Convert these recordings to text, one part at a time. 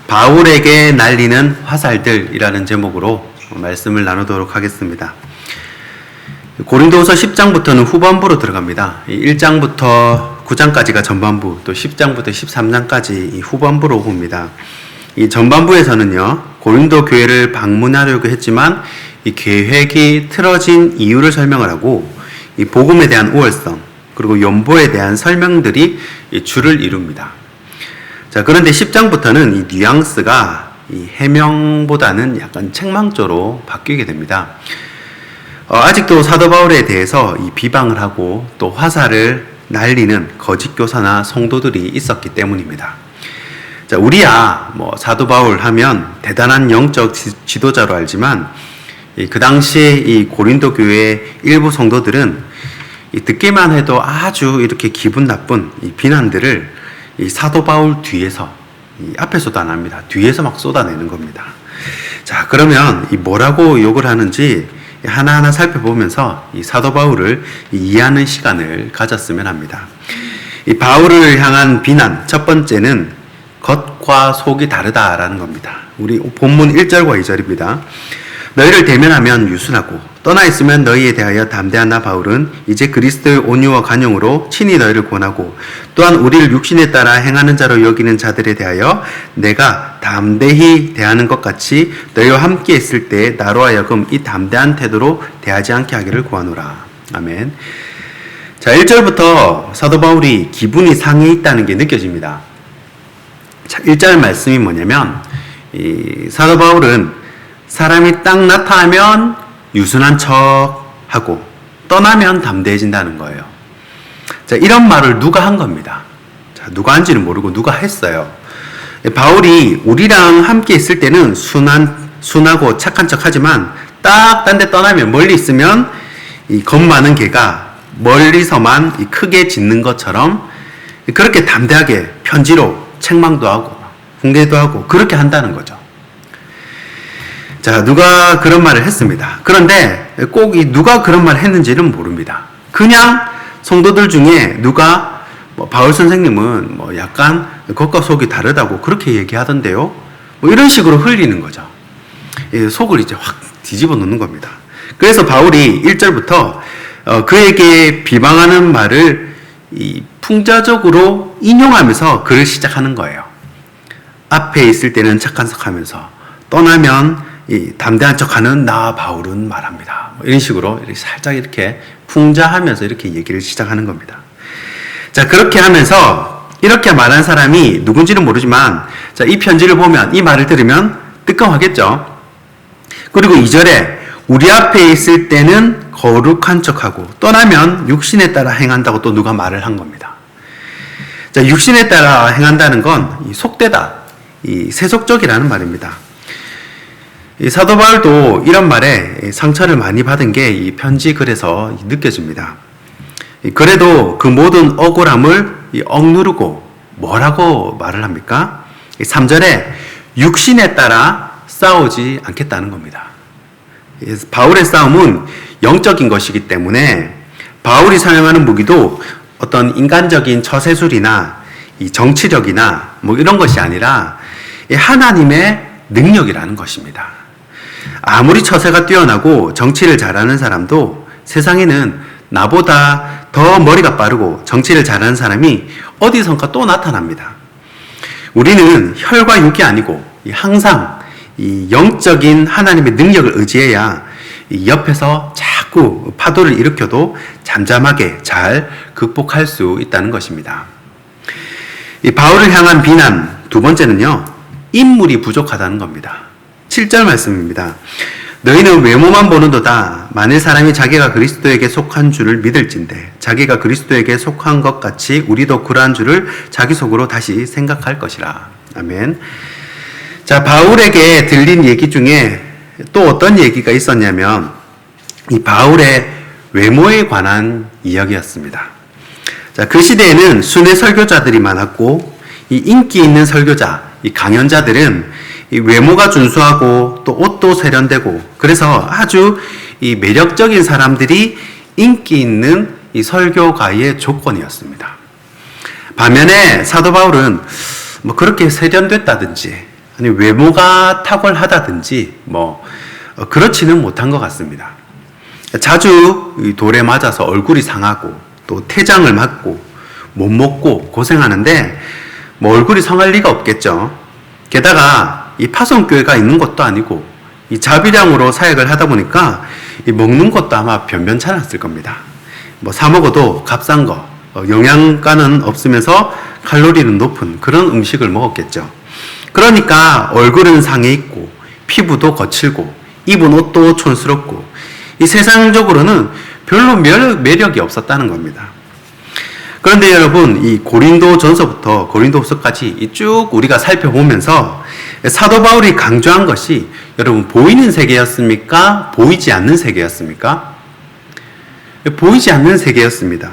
바울에게 날리는 화살들이라는 제목으로 말씀을 나누도록 하겠습니다. 고린도후서 10장부터는 후반부로 들어갑니다. 1장부터 9장까지가 전반부, 또 10장부터 13장까지 후반부로 봅니다. 이 전반부에서는요, 고린도 교회를 방문하려고 했지만 이 계획이 틀어진 이유를 설명을 하고, 이 복음에 대한 우월성, 그리고 연보에 대한 설명들이 주를 이룹니다. 자, 그런데 10장부터는 이 뉘앙스가 이 해명보다는 약간 책망조로 바뀌게 됩니다. 아직도 사도 바울에 대해서 이 비방을 하고 또 화살을 날리는 거짓 교사나 성도들이 있었기 때문입니다. 자, 우리야 사도 바울 하면 대단한 영적 지도자로 알지만 그 당시에 이 고린도 교회 일부 성도들은 듣기만 해도 아주 이렇게 기분 나쁜 이 비난들을 이 사도 바울 뒤에서, 이 앞에서도 안 합니다. 뒤에서 막 쏟아내는 겁니다. 자, 그러면 이 뭐라고 욕을 하는지 하나하나 살펴보면서 이 사도 바울을 이해하는 시간을 가졌으면 합니다. 이 바울을 향한 비난, 첫 번째는 겉과 속이 다르다라는 겁니다. 우리 본문 1절과 2절입니다. 너희를 대면하면 유순하고 떠나 있으면 너희에 대하여 담대한 나 바울은 이제 그리스도의 온유와 간용으로 친히 너희를 권하고 또한 우리를 육신에 따라 행하는 자로 여기는 자들에 대하여 내가 담대히 대하는 것 같이 너희와 함께 있을 때 나로 하여금 이 담대한 태도로 대하지 않게 하기를 구하노라. 아멘. 자, 1절부터 사도 바울이 기분이 상해 있다는 게 느껴집니다. 자, 1절 말씀이 뭐냐면 이 사도 바울은 사람이 딱 나타나면 유순한 척하고 떠나면 담대해진다는 거예요. 자, 이런 말을 누가 한 겁니다. 자, 누가 한지는 모르고 누가 했어요. 바울이 우리랑 함께 있을 때는 순하고 착한 척하지만 딱 딴 데 떠나면 멀리 있으면 이 겁 많은 개가 멀리서만 이 크게 짖는 것처럼 그렇게 담대하게 편지로 책망도 하고 훈계도 하고 그렇게 한다는 거죠. 자, 누가 그런 말을 했습니다. 그런데 꼭 이 누가 그런 말을 했는지는 모릅니다. 그냥 성도들 중에 누가 바울 선생님은 약간 겉과 속이 다르다고 그렇게 얘기하던데요. 이런 식으로 흘리는 거죠. 속을 이제 확 뒤집어 놓는 겁니다. 그래서 바울이 1절부터 그에게 비방하는 말을 이 풍자적으로 인용하면서 글을 시작하는 거예요. 앞에 있을 때는 착한 척하면서 떠나면 이 담대한 척하는 나 바울은 말합니다. 이런 식으로 이렇게 살짝 이렇게 풍자하면서 이렇게 얘기를 시작하는 겁니다. 자, 그렇게 하면서 이렇게 말한 사람이 누군지는 모르지만 자, 이 편지를 보면 이 말을 들으면 뜨끔하겠죠. 그리고 2절에 우리 앞에 있을 때는 거룩한 척하고 떠나면 육신에 따라 행한다고 또 누가 말을 한 겁니다. 자, 육신에 따라 행한다는 건 이 속되다, 이 세속적이라는 말입니다. 이 사도 바울도 이런 말에 상처를 많이 받은 게 이 편지 글에서 느껴집니다. 그래도 그 모든 억울함을 억누르고 뭐라고 말을 합니까? 3절에 육신에 따라 싸우지 않겠다는 겁니다. 바울의 싸움은 영적인 것이기 때문에 바울이 사용하는 무기도 어떤 인간적인 처세술이나 이 정치력이나 이런 것이 아니라 하나님의 능력이라는 것입니다. 아무리 처세가 뛰어나고 정치를 잘하는 사람도 세상에는 나보다 더 머리가 빠르고 정치를 잘하는 사람이 어디선가 또 나타납니다. 우리는 혈과 육이 아니고 항상 이 영적인 하나님의 능력을 의지해야 이 옆에서 자꾸 파도를 일으켜도 잠잠하게 잘 극복할 수 있다는 것입니다. 이 바울을 향한 비난 두 번째는요, 인물이 부족하다는 겁니다. 7절 말씀입니다. 너희는 외모만 보는도다. 만일 사람이 자기가 그리스도에게 속한 줄을 믿을진대 자기가 그리스도에게 속한 것 같이 우리도 그러한 줄을 자기 속으로 다시 생각할 것이라. 아멘. 자, 바울에게 들린 얘기 중에 또 어떤 얘기가 있었냐면 이 바울의 외모에 관한 이야기였습니다. 자, 그 시대에는 순회 설교자들이 많았고 이 인기 있는 설교자, 이 강연자들은 이 외모가 준수하고 또 옷도 세련되고 그래서 아주 이 매력적인 사람들이 인기 있는 이 설교가의 조건이었습니다. 반면에 사도 바울은 그렇게 세련됐다든지 아니 외모가 탁월하다든지 그렇지는 못한 것 같습니다. 자주 돌에 맞아서 얼굴이 상하고 또 태장을 맞고 못 먹고 고생하는데 얼굴이 상할 리가 없겠죠. 게다가 이 파송교회가 있는 것도 아니고 이 자비량으로 사역을 하다 보니까 이 먹는 것도 아마 변변찮았을 겁니다. 사 먹어도 값싼 거, 영양가는 없으면서 칼로리는 높은 그런 음식을 먹었겠죠. 그러니까 얼굴은 상해 있고 피부도 거칠고 입은 옷도 촌스럽고 이 세상적으로는 별로 매력이 없었다는 겁니다. 그런데 여러분, 이 고린도전서부터 고린도후서까지 쭉 우리가 살펴보면서 사도 바울이 강조한 것이 여러분 보이는 세계였습니까? 보이지 않는 세계였습니까? 보이지 않는 세계였습니다.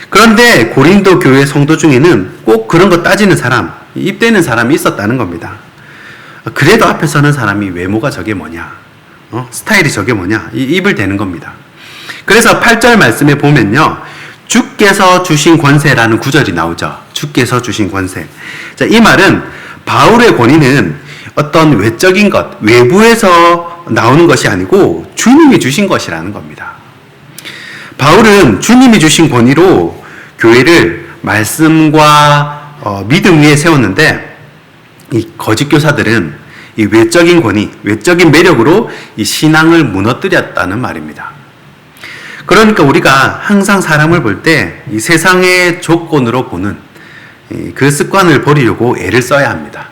그런데 고린도 교회 성도 중에는 꼭 그런 거 따지는 사람, 입대는 사람이 있었다는 겁니다. 그래도 앞에 서는 사람이 외모가 저게 뭐냐, 스타일이 저게 뭐냐, 입을 대는 겁니다. 그래서 8절 말씀에 보면요, 주께서 주신 권세라는 구절이 나오죠. 주께서 주신 권세. 자, 이 말은 바울의 권위는 어떤 외적인 것, 외부에서 나오는 것이 아니고 주님이 주신 것이라는 겁니다. 바울은 주님이 주신 권위로 교회를 말씀과 믿음 위에 세웠는데 이 거짓 교사들은 이 외적인 권위, 외적인 매력으로 이 신앙을 무너뜨렸다는 말입니다. 그러니까 우리가 항상 사람을 볼 때 이 세상의 조건으로 보는 그 습관을 버리려고 애를 써야 합니다.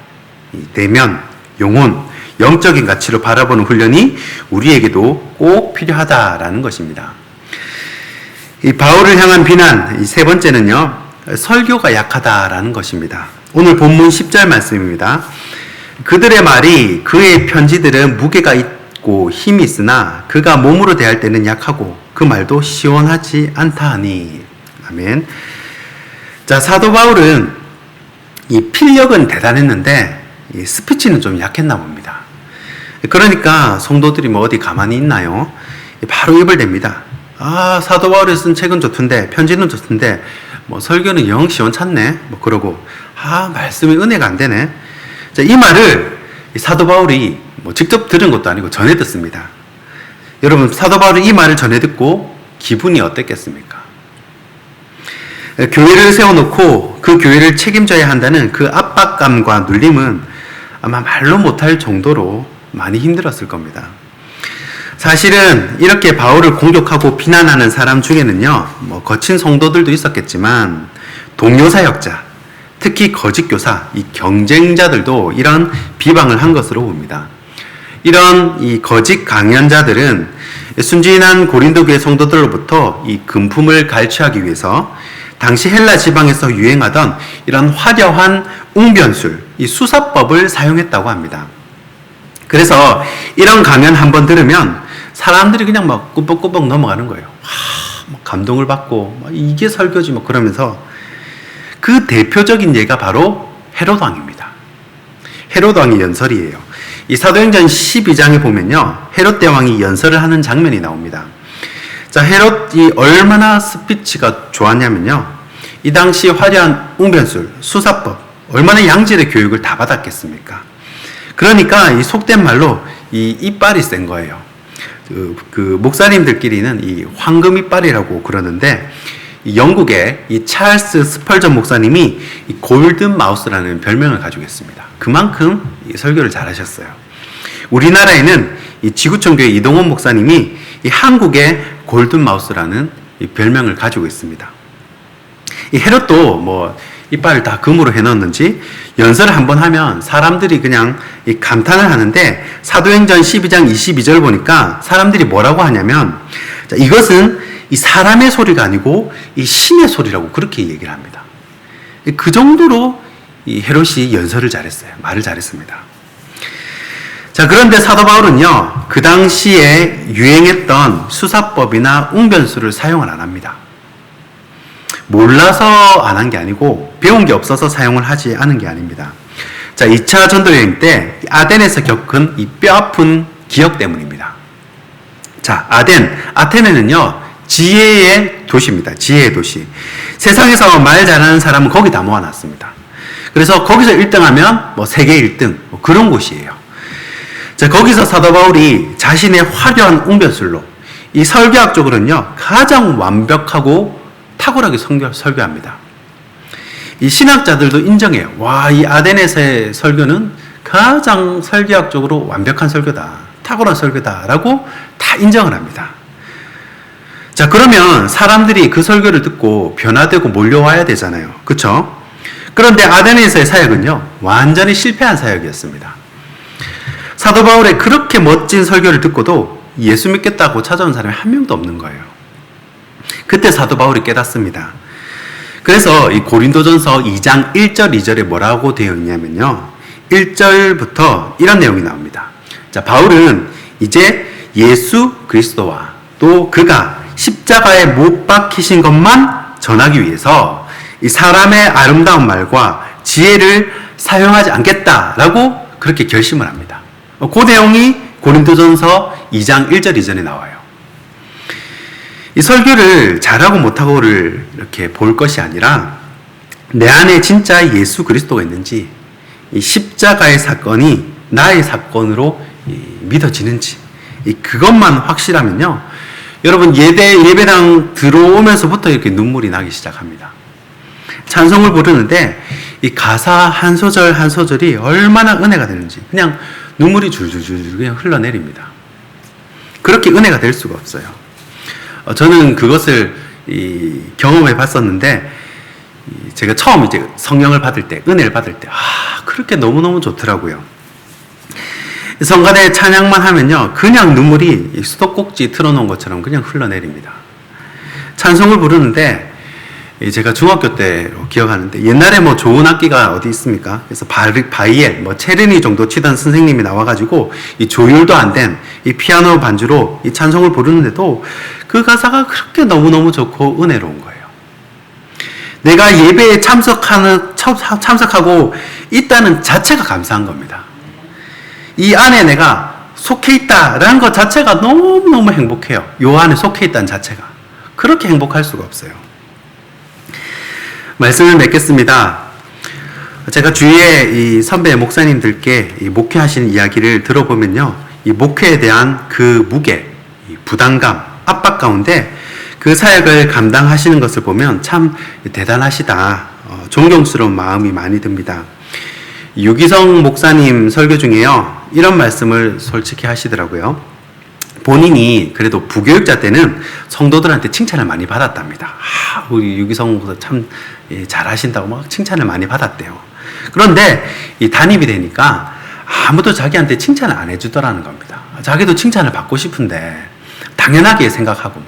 이 내면, 영혼, 영적인 가치로 바라보는 훈련이 우리에게도 꼭 필요하다라는 것입니다. 이 바울을 향한 비난, 이 세 번째는요, 설교가 약하다라는 것입니다. 오늘 본문 10절 말씀입니다. 그들의 말이 그의 편지들은 무게가 있고 힘이 있으나 그가 몸으로 대할 때는 약하고 그 말도 시원하지 않다 하니. 아멘. 자, 사도 바울은 이 필력은 대단했는데 이 스피치는 좀 약했나 봅니다. 그러니까 성도들이 어디 가만히 있나요? 바로 입을 댑니다. 아, 사도 바울이 쓴 책은 좋던데, 편지는 좋던데, 설교는 영 시원찮네. 그러고, 말씀이 은혜가 안 되네. 자, 이 말을 사도 바울이 직접 들은 것도 아니고 전해 듣습니다. 여러분, 사도 바울이 이 말을 전해 듣고 기분이 어땠겠습니까? 교회를 세워놓고 그 교회를 책임져야 한다는 그 압박감과 눌림은 아마 말로 못할 정도로 많이 힘들었을 겁니다. 사실은 이렇게 바울을 공격하고 비난하는 사람 중에는요, 거친 성도들도 있었겠지만 동료 사역자, 특히 거짓 교사, 이 경쟁자들도 이런 비방을 한 것으로 봅니다. 이런 이 거짓 강연자들은 순진한 고린도 교회 성도들로부터 이 금품을 갈취하기 위해서 당시 헬라 지방에서 유행하던 이런 화려한 웅변술, 이 수사법을 사용했다고 합니다. 그래서 이런 강연 한번 들으면 사람들이 그냥 꾸벅꾸벅 넘어가는 거예요. 감동을 받고 이게 설교지 그러면서 그 대표적인 예가 바로 헤롯 왕입니다. 헤롯 왕의 연설이에요. 이 사도행전 12장에 보면요, 헤롯 대왕이 연설을 하는 장면이 나옵니다. 자, 헤롯이 얼마나 스피치가 좋았냐면요, 이 당시 화려한 웅변술, 수사법, 얼마나 양질의 교육을 다 받았겠습니까? 그러니까 이 속된 말로 이 이빨이 센 거예요. 그 목사님들끼리는 이 황금 이빨이라고 그러는데, 이 영국의 이 찰스 스펄전 목사님이 이 골든 마우스라는 별명을 가지고 있습니다. 그만큼 이 설교를 잘하셨어요. 우리나라에는 이 지구촌교회 이동원 목사님이 이 한국의 골든 마우스라는 이 별명을 가지고 있습니다. 이 헤롯도 이빨을 다 금으로 해놓았는지 연설을 한번 하면 사람들이 그냥 이 감탄을 하는데, 사도행전 12장 22절 보니까 사람들이 뭐라고 하냐면, 자, 이것은 이 사람의 소리가 아니고 이 신의 소리라고 그렇게 얘기를 합니다. 그 정도로 이 헤롯이 연설을 잘했어요. 말을 잘했습니다. 자, 그런데 사도 바울은요, 그 당시에 유행했던 수사법이나 웅변술을 사용을 안 합니다. 몰라서 안 한 게 아니고 배운 게 없어서 사용을 하지 않은 게 아닙니다. 자, 2차 전도 여행 때 아덴에서 겪은 이 뼈아픈 기억 때문입니다. 자, 아테네는요, 지혜의 도시입니다. 지혜의 도시. 세상에서 말 잘하는 사람은 거기 다 모아놨습니다. 그래서 거기서 1등하면 뭐 세계 1등 뭐 그런 곳이에요. 자, 거기서 사도 바울이 자신의 화려한 웅변술로 이 설교학적으로는요 가장 완벽하고 탁월하게 설교합니다. 이 신학자들도 인정해요. 와, 이 아데네서의 설교는 가장 설교학적으로 완벽한 설교다, 탁월한 설교다라고 다 인정을 합니다. 자, 그러면 사람들이 그 설교를 듣고 변화되고 몰려와야 되잖아요. 그렇죠? 그런데 아데네서의 사역은요 완전히 실패한 사역이었습니다. 사도 바울의 그렇게 멋진 설교를 듣고도 예수 믿겠다고 찾아온 사람이 한 명도 없는 거예요. 그때 사도 바울이 깨닫습니다. 그래서 이 고린도전서 2장 1절 2절에 뭐라고 되어 있냐면요, 1절부터 이런 내용이 나옵니다. 자, 바울은 이제 예수 그리스도와 또 그가 십자가에 못 박히신 것만 전하기 위해서 이 사람의 아름다운 말과 지혜를 사용하지 않겠다라고 그렇게 결심을 합니다. 그 내용이 고린도전서 2장 1절 이전에 나와요. 이 설교를 잘하고 못하고를 이렇게 볼 것이 아니라 내 안에 진짜 예수 그리스도가 있는지, 이 십자가의 사건이 나의 사건으로 믿어지는지, 그것만 확실하면요 여러분 예배당 들어오면서부터 이렇게 눈물이 나기 시작합니다. 찬송을 부르는데 이 가사 한 소절 한 소절이 얼마나 은혜가 되는지 그냥 눈물이 줄줄줄 그냥 흘러내립니다. 그렇게 은혜가 될 수가 없어요. 저는 그것을 경험해 봤었는데, 제가 처음 이제 성령을 받을 때, 은혜를 받을 때, 그렇게 너무너무 좋더라고요. 성가대 찬양만 하면요, 그냥 눈물이 수도꼭지 틀어놓은 것처럼 그냥 흘러내립니다. 찬송을 부르는데, 제가 중학교 때로 기억하는데, 옛날에 뭐 좋은 악기가 어디 있습니까? 그래서 바이엘, 체르니 정도 치던 선생님이 나와가지고, 이 조율도 안 된 이 피아노 반주로 이 찬송을 부르는데도 그 가사가 그렇게 너무너무 좋고 은혜로운 거예요. 내가 예배에 참석하고 있다는 자체가 감사한 겁니다. 이 안에 내가 속해 있다라는 것 자체가 너무너무 행복해요. 요 안에 속해 있다는 자체가. 그렇게 행복할 수가 없어요. 말씀을 맺겠습니다. 제가 주위에 이 선배 목사님들께 이 목회하시는 이야기를 들어보면요, 이 목회에 대한 그 무게, 이 부담감, 압박 가운데 그 사역을 감당하시는 것을 보면 참 대단하시다, 존경스러운 마음이 많이 듭니다. 유기성 목사님 설교 중에요, 이런 말씀을 솔직히 하시더라고요. 본인이 그래도 부교육자 때는 성도들한테 칭찬을 많이 받았답니다. 우리 유기성 목사 참 잘하신다고 막 칭찬을 많이 받았대요. 그런데 이 단입이 되니까 아무도 자기한테 칭찬을 안 해주더라는 겁니다. 자기도 칭찬을 받고 싶은데 당연하게 생각하고.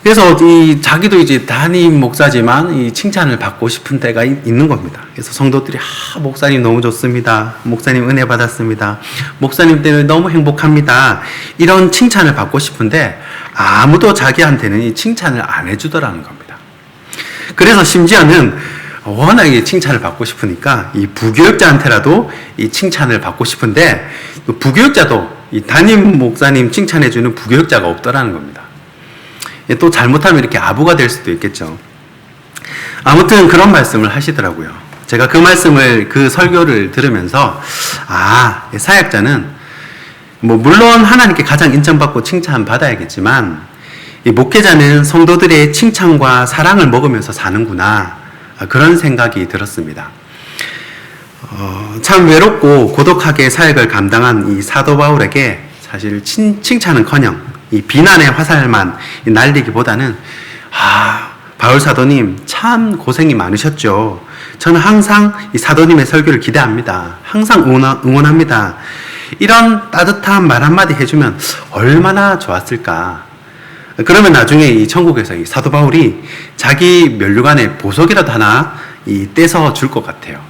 그래서 자기도 이제 담임 목사지만 이 칭찬을 받고 싶은 때가 있는 겁니다. 그래서 성도들이 목사님 너무 좋습니다. 목사님 은혜 받았습니다. 목사님 때문에 너무 행복합니다. 이런 칭찬을 받고 싶은데 아무도 자기한테는 이 칭찬을 안 해주더라는 겁니다. 그래서 심지어는 워낙에 칭찬을 받고 싶으니까 이 부교육자한테라도 이 칭찬을 받고 싶은데 부교육자도 이 담임 목사님 칭찬해주는 부교육자가 없더라는 겁니다. 또 잘못하면 이렇게 아부가 될 수도 있겠죠. 아무튼 그런 말씀을 하시더라고요. 제가 그 설교를 들으면서 사역자는 물론 하나님께 가장 인정받고 칭찬받아야겠지만 이 목회자는 성도들의 칭찬과 사랑을 먹으면서 사는구나, 그런 생각이 들었습니다. 참 외롭고 고독하게 사역을 감당한 이 사도 바울에게 사실 칭찬은커녕 이 비난의 화살만 날리기보다는 바울 사도님 참 고생이 많으셨죠. 저는 항상 이 사도님의 설교를 기대합니다. 항상 응원합니다. 이런 따뜻한 말 한마디 해주면 얼마나 좋았을까. 그러면 나중에 이 천국에서 이 사도 바울이 자기 면류관에 보석이라도 하나 떼서 줄 것 같아요.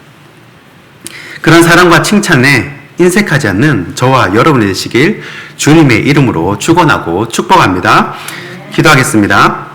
그런 사랑과 칭찬에 인색하지 않는 저와 여러분이 되시길 주님의 이름으로 축원하고 축복합니다. 기도하겠습니다.